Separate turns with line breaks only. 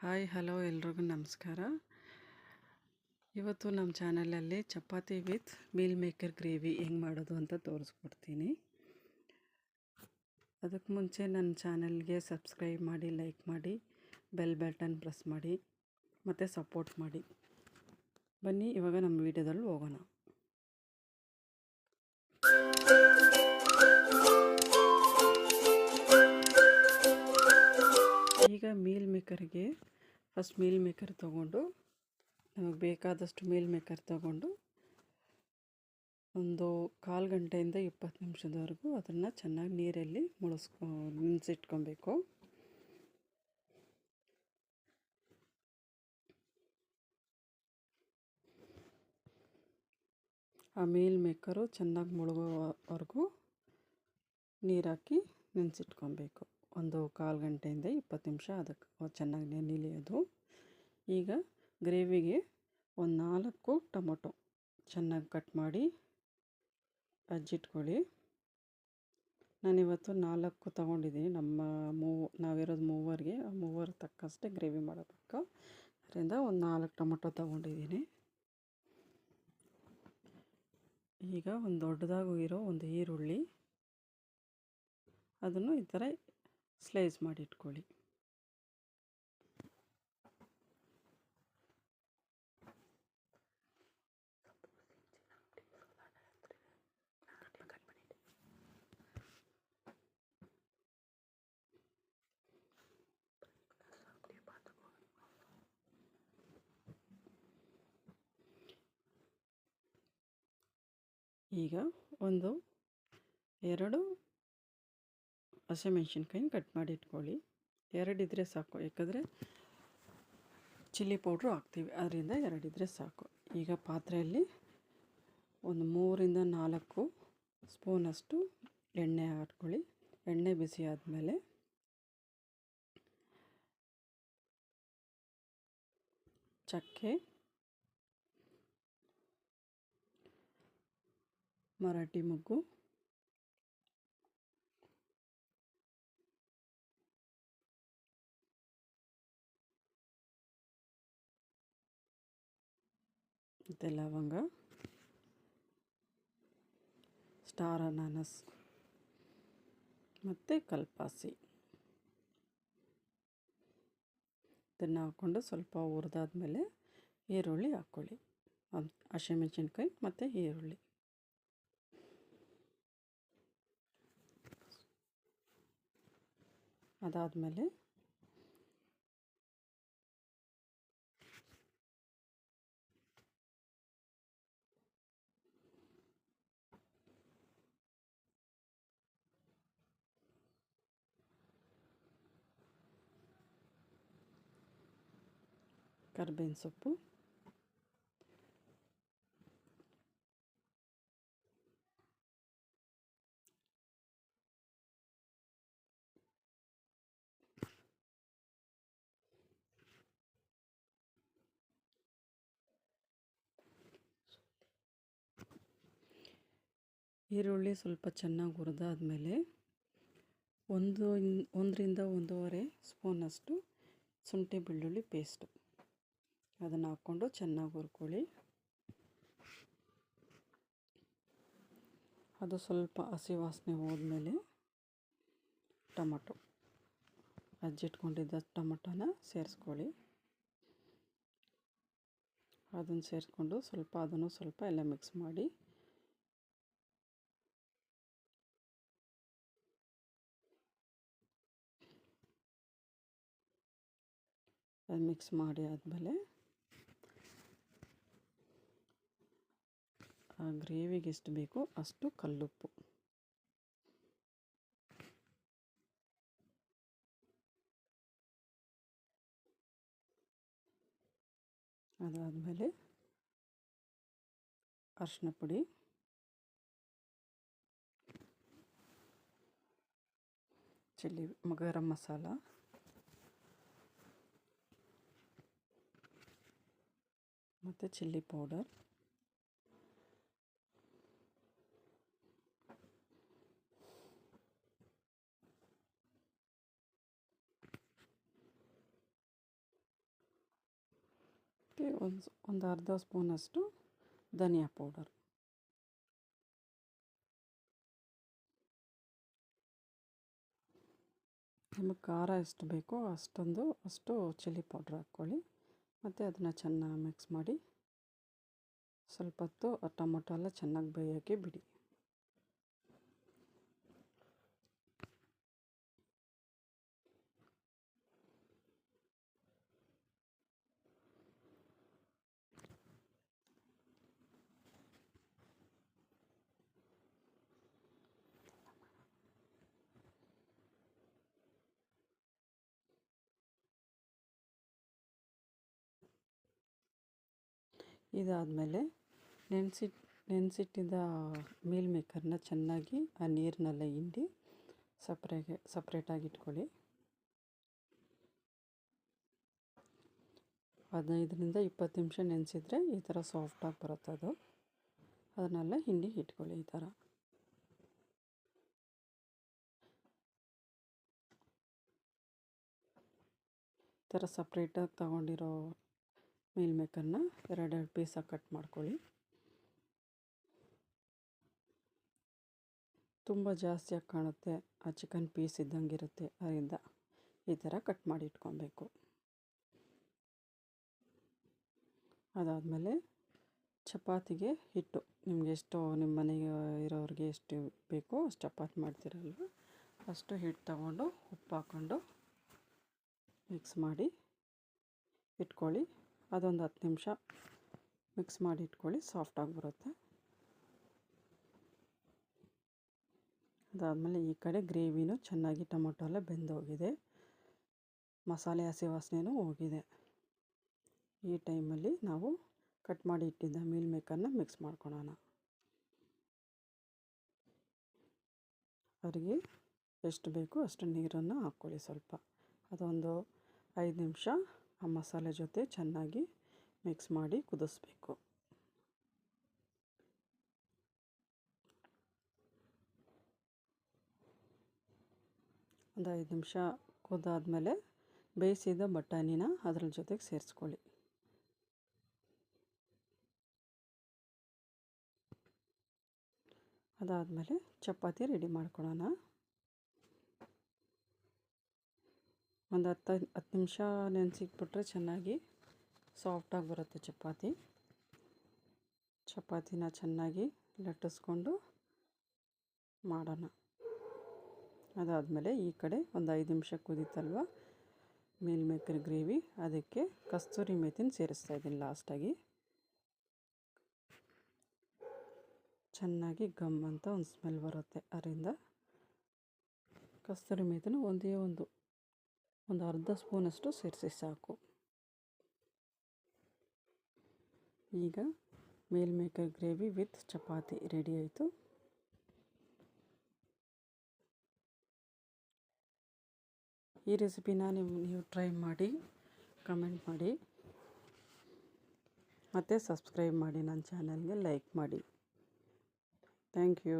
Hi hello ಎಲ್ರಿಗೂ ನಮಸ್ಕಾರ. ಇವತ್ತು ನಮ್ಮ ಚಾನಲಲ್ಲಿ chapati with meal maker gravy ಹೆಂಗೆ ಮಾಡೋದು ಅಂತ ತೋರಿಸ್ಕೊಡ್ತೀನಿ. ಅದಕ್ಕೆ ಮುಂಚೆ ನನ್ನ ಚಾನಲ್ಗೆ ಸಬ್ಸ್ಕ್ರೈಬ್ ಮಾಡಿ, ಲೈಕ್ ಮಾಡಿ, ಬೆಲ್ ಬಟನ್ ಪ್ರೆಸ್ ಮಾಡಿ ಮತ್ತು ಸಪೋರ್ಟ್ ಮಾಡಿ. ಬನ್ನಿ ಇವಾಗ ನಮ್ಮ ವಿಡಿಯೋದಲ್ಲಿ ಹೋಗೋಣ. ಈಗ ಮೀಲ್ ಮೇಕರ್ಗೆ ಫಸ್ಟ್ ಮೀಲ್ ಮೇಕರ್ ತೊಗೊಂಡು ನಮಗೆ ಬೇಕಾದಷ್ಟು ಮೀಲ್ ಮೇಕರ್ ತೊಗೊಂಡು ಒಂದು 1/4 ಗಂಟೆಯಿಂದ 20 ನಿಮಿಷದವರೆಗೂ ಅದನ್ನು ಚೆನ್ನಾಗಿ ನೀರಲ್ಲಿ ನೆನೆಸಿಟ್ಕೊಬೇಕು. ಆ ಮೀಲ್ ಮೇಕರು ಚೆನ್ನಾಗಿ ಮುಳುಗೋವರೆಗೂ ನೀರು ಹಾಕಿ ನೆನೆಸಿಟ್ಕೊಬೇಕು. ಒಂದು 1/4 ಗಂಟೆಯಿಂದ 20 ನಿಮಿಷ ಅದಕ್ಕೆ ಚೆನ್ನಾಗಿ ನೆನೆಯೋದು. ಈಗ ಗ್ರೇವಿಗೆ ಒಂದು 4 ಟೊಮೊಟೊ ಚೆನ್ನಾಗಿ ಕಟ್ ಮಾಡಿ ಹಚ್ಚಿಟ್ಕೊಳ್ಳಿ. ನಾನಿವತ್ತು 4 ತೊಗೊಂಡಿದ್ದೀನಿ. ನಾವಿರೋದು ಮೂವರಿಗೆ, ಆ ಮೂವರಿಗೆ ತಕ್ಕಷ್ಟೇ ಗ್ರೇವಿ ಮಾಡಬೇಕು. ಅದರಿಂದ ಒಂದು 4 ಟೊಮೊಟೊ ತೊಗೊಂಡಿದ್ದೀನಿ. ಈಗ ಒಂದು ದೊಡ್ಡದಾಗಿ ಇರೋ ಒಂದು ಈರುಳ್ಳಿ, ಅದನ್ನು ಈ ಥರ ಸ್ಲೈಸ್ ಮಾಡಿ ಇಟ್ಕೊಳ್ಳಿ. ಈಗ 2 ಹಸಿಮೆಣ್ಸಿನ್ಕಾಯಿನ ಕಟ್ ಮಾಡಿ ಇಟ್ಕೊಳ್ಳಿ. 2 ಇದ್ದರೆ ಸಾಕು, ಯಾಕಂದರೆ ಚಿಲ್ಲಿ ಪೌಡ್ರು ಹಾಕ್ತೀವಿ, ಅದರಿಂದ 2 ಇದ್ದರೆ ಸಾಕು. ಈಗ ಪಾತ್ರೆಯಲ್ಲಿ ಒಂದು 3 ರಿಂದ 4 ಸ್ಪೂನಷ್ಟು ಎಣ್ಣೆ ಹಾಕ್ಕೊಳ್ಳಿ. ಎಣ್ಣೆ ಬಿಸಿ ಆದಮೇಲೆ ಚಕ್ಕೆ, ಮರಾಠಿ ಮೊಗ್ಗು, ಮತ್ತು ಲವಂಗ, ಸ್ಟಾರ್ ಅನಾನಸ್ ಮತ್ತು ಕಲ್ಪಾಸಿ ಇದನ್ನು ಹಾಕ್ಕೊಂಡು ಸ್ವಲ್ಪ ಹುರಿದಾದ್ಮೇಲೆ ಈರುಳ್ಳಿ ಹಾಕ್ಕೊಳ್ಳಿ. ಹಸಿಮೆಣ್ಸಿನ್ಕಾಯಿ ಮತ್ತು ಈರುಳ್ಳಿ. ಅದಾದಮೇಲೆ ಕರಿಬೇವಿನ ಸೊಪ್ಪು, ಈರುಳ್ಳಿ ಸ್ವಲ್ಪ ಚೆನ್ನಾಗಿ ಹುರಿದಾದ್ಮೇಲೆ 1 ರಿಂದ 1.5 ಸ್ಪೂನಷ್ಟು ಶುಂಠಿ ಬೆಳ್ಳುಳ್ಳಿ ಪೇಸ್ಟು ಅದನ್ನು ಹಾಕ್ಕೊಂಡು ಚೆನ್ನಾಗಿ ಹುರ್ಕೊಳ್ಳಿ. ಅದು ಸ್ವಲ್ಪ ಹಸಿ ವಾಸನೆ ಹೋದ್ಮೇಲೆ ಟೊಮೊಟೊ ಹಚ್ಚಿಟ್ಕೊಂಡಿದ್ದ ಟೊಮೊಟೊನ ಸೇರಿಸ್ಕೊಳ್ಳಿ. ಅದನ್ನು ಸೇರಿಸ್ಕೊಂಡು ಅದನ್ನು ಸ್ವಲ್ಪ ಎಲ್ಲ ಮಿಕ್ಸ್ ಮಾಡಿ ಮಿಕ್ಸ್ ಮಾಡಿ ಆದಮೇಲೆ ಆ ಗ್ರೇವಿಗೆ ಎಷ್ಟು ಬೇಕೋ ಅಷ್ಟು ಕಲ್ಲುಪ್ಪು, ಅದಾದಮೇಲೆ ಅರಿಶಿನ ಪುಡಿ, ಗರಂ ಮಸಾಲ, ಮತ್ತು ಚಿಲ್ಲಿ ಪೌಡರ್, ಒಂದು ಅರ್ಧ ಸ್ಪೂನಷ್ಟು ಧನಿಯಾ ಪೌಡರ್. ನಿಮಗೆ ಖಾರ ಎಷ್ಟು ಬೇಕೋ ಅಷ್ಟು ಚಿಲ್ಲಿ ಪೌಡ್ರ್ ಹಾಕ್ಕೊಳ್ಳಿ. ಮತ್ತು ಅದನ್ನು ಚೆನ್ನಾಗಿ ಮಿಕ್ಸ್ ಮಾಡಿ ಸ್ವಲ್ಪ ಹೊತ್ತು ಟೊಮೊಟೊ ಎಲ್ಲ ಚೆನ್ನಾಗಿ ಬೇಯೋಕ್ಕೆ ಬಿಡಿ. ಇದಾದಮೇಲೆ ನೆನೆಸಿಟ್ಟಿದ್ದ ಮೀಲ್ ಮೇಕರ್ನ ಚೆನ್ನಾಗಿ ಆ ನೀರನ್ನೆಲ್ಲ ಹಿಂಡಿ ಸಪ್ರೇಟಾಗಿ ಇಟ್ಕೊಳ್ಳಿ. 15-20 ನಿಮಿಷ ನೆನೆಸಿದ್ರೆ ಈ ಥರ ಸಾಫ್ಟಾಗಿ ಬರುತ್ತೆ ಅದು. ಅದನ್ನೆಲ್ಲ ಹಿಂಡಿ ಇಟ್ಕೊಳ್ಳಿ. ಈ ಥರ ಸಪ್ರೇಟಾಗಿ ತಗೊಂಡಿರೋ ಮೀಲ್ ಮೇಕರ್ನ ಎರಡೆರಡು ಪೀಸಾಗಿ ಕಟ್ ಮಾಡ್ಕೊಳ್ಳಿ. ತುಂಬ ಜಾಸ್ತಿಯಾಗಿ ಕಾಣುತ್ತೆ, ಆ ಚಿಕನ್ ಪೀಸ್ ಇದ್ದಂಗೆ ಇರುತ್ತೆ. ಅದರಿಂದ ಈ ಥರ ಕಟ್ ಮಾಡಿ ಇಟ್ಕೊಬೇಕು. ಅದಾದಮೇಲೆ ಚಪಾತಿಗೆ ಹಿಟ್ಟು ನಿಮಗೆ ನಿಮ್ಮ ಮನೆಗೆ ಇರೋರಿಗೆ ಎಷ್ಟು ಬೇಕೋ ಅಷ್ಟು ಚಪಾತಿ ಮಾಡ್ತಿರಲ್ವ ಅಷ್ಟು ಹಿಟ್ಟು ತಗೊಂಡು ಉಪ್ಪು ಹಾಕ್ಕೊಂಡು ಮಿಕ್ಸ್ ಮಾಡಿ ಇಟ್ಕೊಳ್ಳಿ. ಅದೊಂದು 10 ನಿಮಿಷ ಮಿಕ್ಸ್ ಮಾಡಿ ಇಟ್ಕೊಳ್ಳಿ, ಸಾಫ್ಟಾಗಿ ಬರುತ್ತೆ. ಅದಾದಮೇಲೆ ಈ ಕಡೆ ಗ್ರೇವಿನೂ ಚೆನ್ನಾಗಿ ಟೊಮೊಟೊ ಎಲ್ಲ ಬೆಂದೋಗಿದೆ, ಮಸಾಲೆ ಹಸಿ ವಾಸನೆಯೂ ಹೋಗಿದೆ. ಈ ಟೈಮಲ್ಲಿ ನಾವು ಕಟ್ ಮಾಡಿ ಇಟ್ಟಿದ್ದ ಮೀಲ್ ಮೇಕರ್ನ ಮಿಕ್ಸ್ ಮಾಡ್ಕೊಳ್ಳೋಣ. ಅವರಿಗೆ ಎಷ್ಟು ಬೇಕೋ ಅಷ್ಟು ನೀರನ್ನು ಹಾಕ್ಕೊಳ್ಳಿ ಸ್ವಲ್ಪ. ಅದೊಂದು 5 ನಿಮಿಷ ಆ ಮಸಾಲೆ ಜೊತೆ ಚೆನ್ನಾಗಿ ಮಿಕ್ಸ್ ಮಾಡಿ ಕುದಿಸ್ಬೇಕು. ಒಂದು 5 ನಿಮಿಷ ಕುದಾದ್ಮೇಲೆ ಬೇಯಿಸಿದ ಬಟಾಣಿನ ಅದ್ರ ಜೊತೆಗೆ ಸೇರಿಸ್ಕೊಳ್ಳಿ. ಅದಾದಮೇಲೆ ಚಪಾತಿ ರೆಡಿ ಮಾಡ್ಕೊಳ್ಳೋಣ. ಒಂದು 10 ನಿಮಿಷ ನೆನೆಸಿಟ್ಬಿಟ್ರೆ ಚೆನ್ನಾಗಿ ಸಾಫ್ಟಾಗಿ ಬರುತ್ತೆ ಚಪಾತಿನ ಚೆನ್ನಾಗಿ ಲಟ್ಟಿಸ್ಕೊಂಡು ಮಾಡೋಣ. ಅದಾದಮೇಲೆ ಈ ಕಡೆ ಒಂದು 5 ನಿಮಿಷ ಕುದೀತಲ್ವ ಮೀಲ್ ಮೇಕರ್ ಗ್ರೇವಿ, ಅದಕ್ಕೆ ಕಸ್ತೂರಿ ಮೇಥಿನ ಸೇರಿಸ್ತಾ ಇದ್ದೀನಿ ಲಾಸ್ಟಾಗಿ. ಚೆನ್ನಾಗಿ ಗಮ್ ಅಂತ ಒಂದು ಸ್ಮೆಲ್ ಬರುತ್ತೆ. ಅದರಿಂದ ಕಸ್ತೂರಿ ಮೇಥಿನ ಒಂದು ಅರ್ಧ ಸ್ಪೂನಷ್ಟು ಸೇರಿಸಿ ಸಾಕು. ಈಗ meal maker gravy with chapati ready ಆಯಿತು. ಈ ರೆಸಿಪಿನ ನೀವು ಟ್ರೈ ಮಾಡಿ ಕಮೆಂಟ್ ಮಾಡಿ ಮತ್ತು ಸಬ್ಸ್ಕ್ರೈಬ್ ಮಾಡಿ, ನನ್ನ ಚಾನಲ್ಗೆ ಲೈಕ್ ಮಾಡಿ. Thank you.